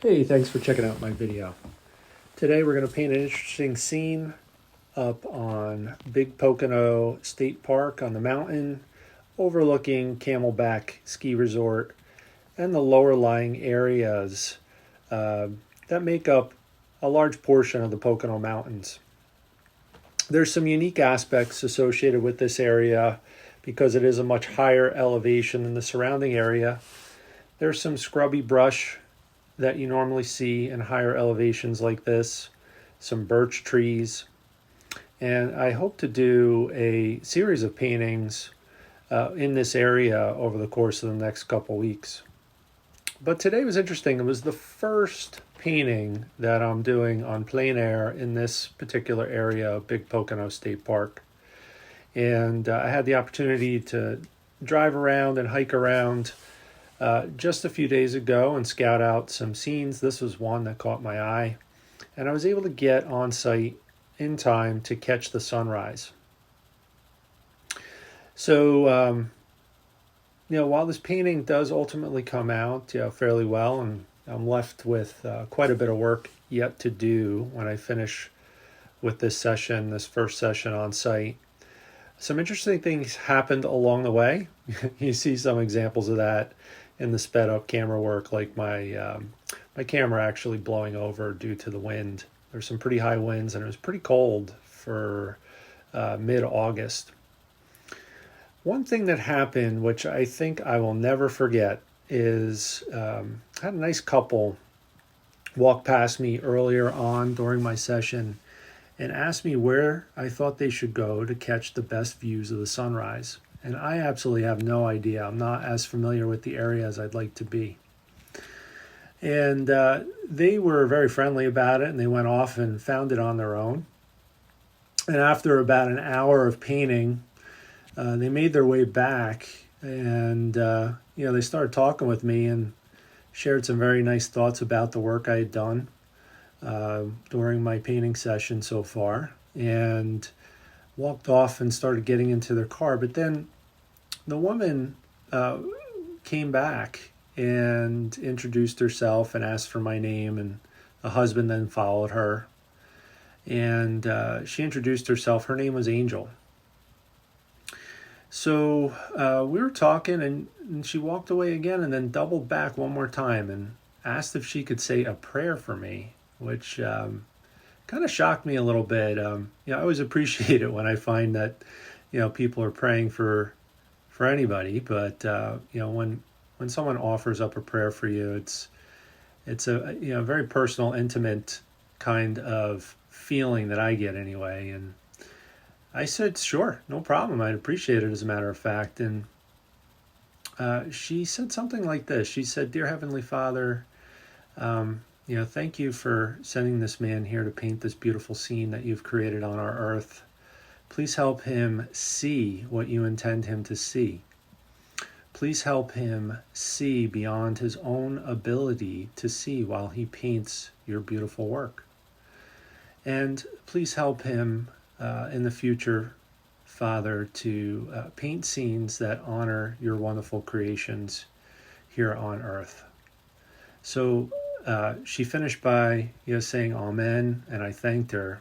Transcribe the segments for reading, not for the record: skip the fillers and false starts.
Hey, thanks for checking out my video. Today we're going to paint an interesting scene up on Big Pocono State Park on the mountain, overlooking Camelback Ski Resort and the lower lying areas uh, that make up a large portion of the Pocono Mountains. There's some unique aspects associated with this area because it is a much higher elevation than the surrounding area. There's some scrubby brush that you normally see in higher elevations like this, some birch trees, and I hope to do a series of paintings in this area over the course of the next couple weeks. But today was interesting. It was the first painting that I'm doing on Plein Air in this particular area of Big Pocono State Park. And I had the opportunity to drive around and hike around just a few days ago and scout out some scenes. This was one that caught my eye, and I was able to get on site in time to catch the sunrise. So, while this painting does ultimately come out, fairly well, and I'm left with quite a bit of work yet to do when I finish with this first session on site. Some interesting things happened along the way. You see some examples of that in the sped up camera work, like my camera actually blowing over due to the wind. There's some pretty high winds, and it was pretty cold for mid-August. One thing that happened, which I think I will never forget, is I had a nice couple walk past me earlier on during my session and asked me where I thought they should go to catch the best views of the sunrise. And I absolutely have no idea. I'm not as familiar with the area as I'd like to be. And they were very friendly about it, and they went off and found it on their own. And after about an hour of painting, they made their way back, and they started talking with me and shared some very nice thoughts about the work I had done during my painting session so far, and walked off and started getting into their car. But then the woman came back and introduced herself and asked for my name, and the husband then followed her, and she introduced herself. Her name was Angel. So we were talking, and she walked away again and then doubled back one more time and asked if she could say a prayer for me, which kind of shocked me a little bit. I always appreciate it when I find that people are praying for anybody, but when someone offers up a prayer for you, it's a very personal, intimate kind of feeling that I get anyway. And I said, sure, no problem. I'd appreciate it, as a matter of fact. And she said something like this. She said, "Dear Heavenly Father, thank you for sending this man here to paint this beautiful scene that you've created on our earth. Please help him see what you intend him to see. Please help him see beyond his own ability to see while he paints your beautiful work. And please help him in the future, Father, to paint scenes that honor your wonderful creations here on earth." So she finished by saying amen, and I thanked her.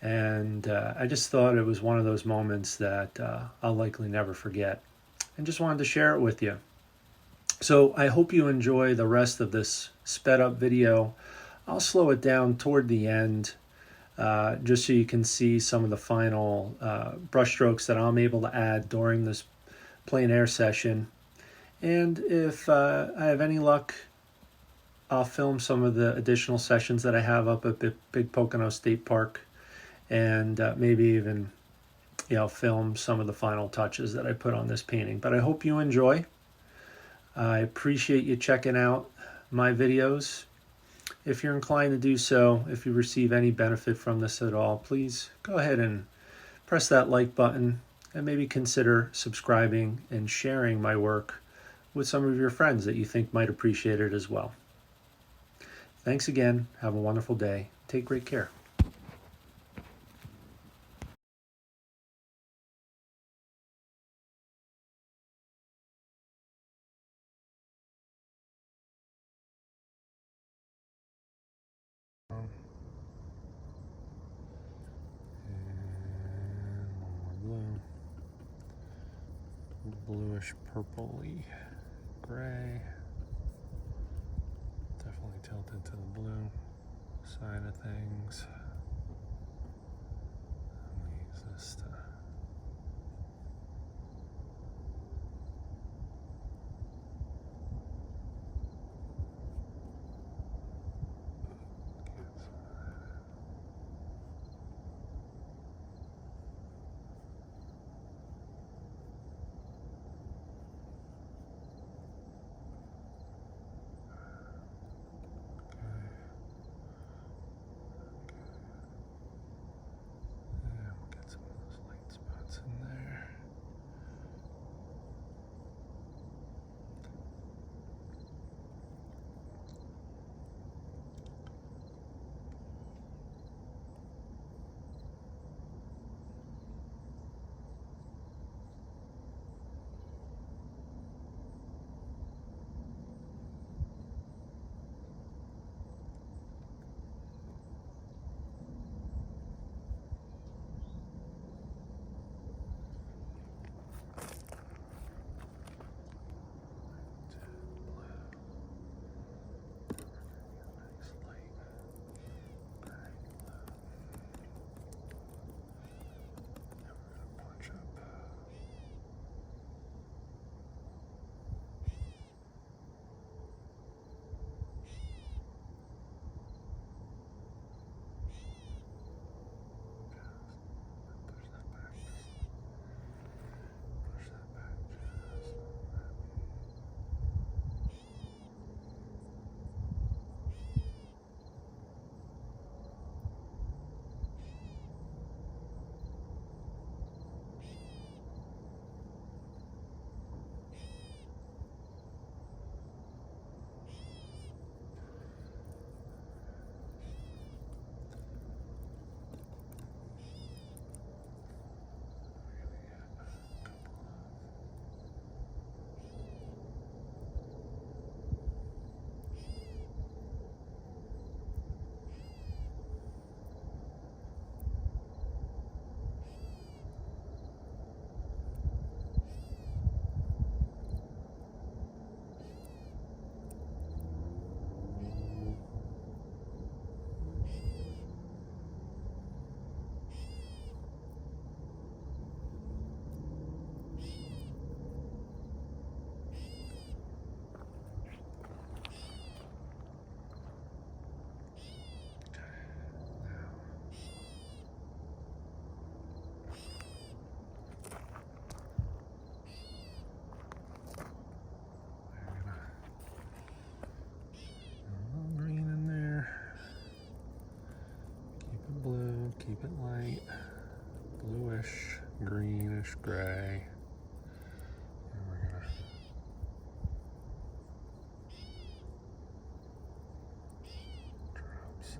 And I just thought it was one of those moments that I'll likely never forget, and just wanted to share it with you. So I hope you enjoy the rest of this sped up video. I'll slow it down toward the end, just so you can see some of the final brushstrokes that I'm able to add during this plein air session. And if I have any luck, I'll film some of the additional sessions that I have up at Big Pocono State Park, and maybe even film some of the final touches that I put on this painting. But I hope you enjoy. I appreciate you checking out my videos. If you're inclined to do so, if you receive any benefit from this at all, please go ahead and press that like button, and maybe consider subscribing and sharing my work with some of your friends that you think might appreciate it as well. Thanks again. Have a wonderful day. Take great care. bluish purpley gray. Definitely tilted to the blue side of things. I'm going to use this to in there. Keep it light, bluish, greenish, gray. And we're gonna drop some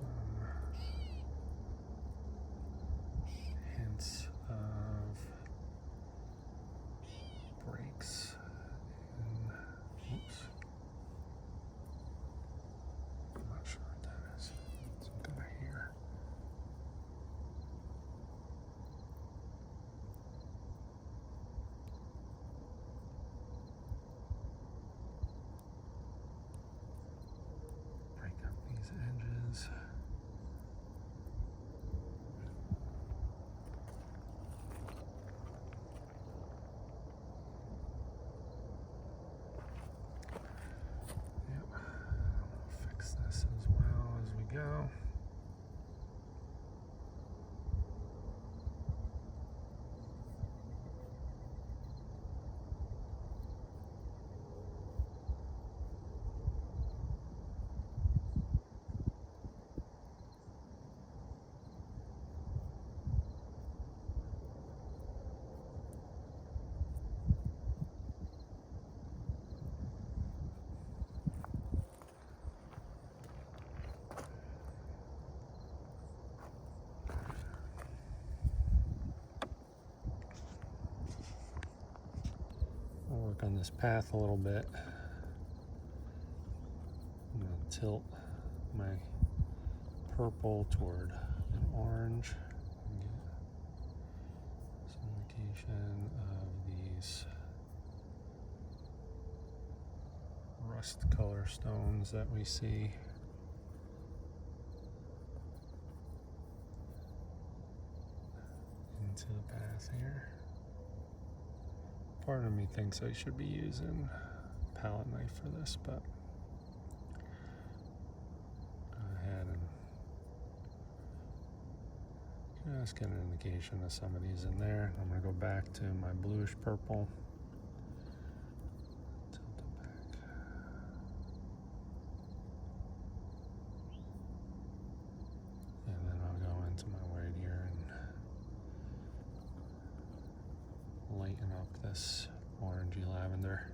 hints of breaks. Oops. I'm not sure what that is. Something I hear. Break up these edges. Yep. We'll fix this as well as we go. I'll work on this path a little bit. I'm going to tilt my purple toward an orange and get some indication of these rust color stones that we see. Into the bath here. Part of me thinks I should be using a palette knife for this, but go ahead and just get an indication of some of these in there. I'm going to go back to my bluish purple. Tilt it back. And then I'll go into my white here and lighten up this orangey lavender.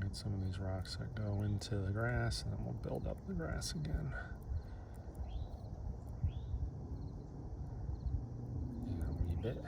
Get some of these rocks that go into the grass, and then we'll build up the grass again. And a wee bit.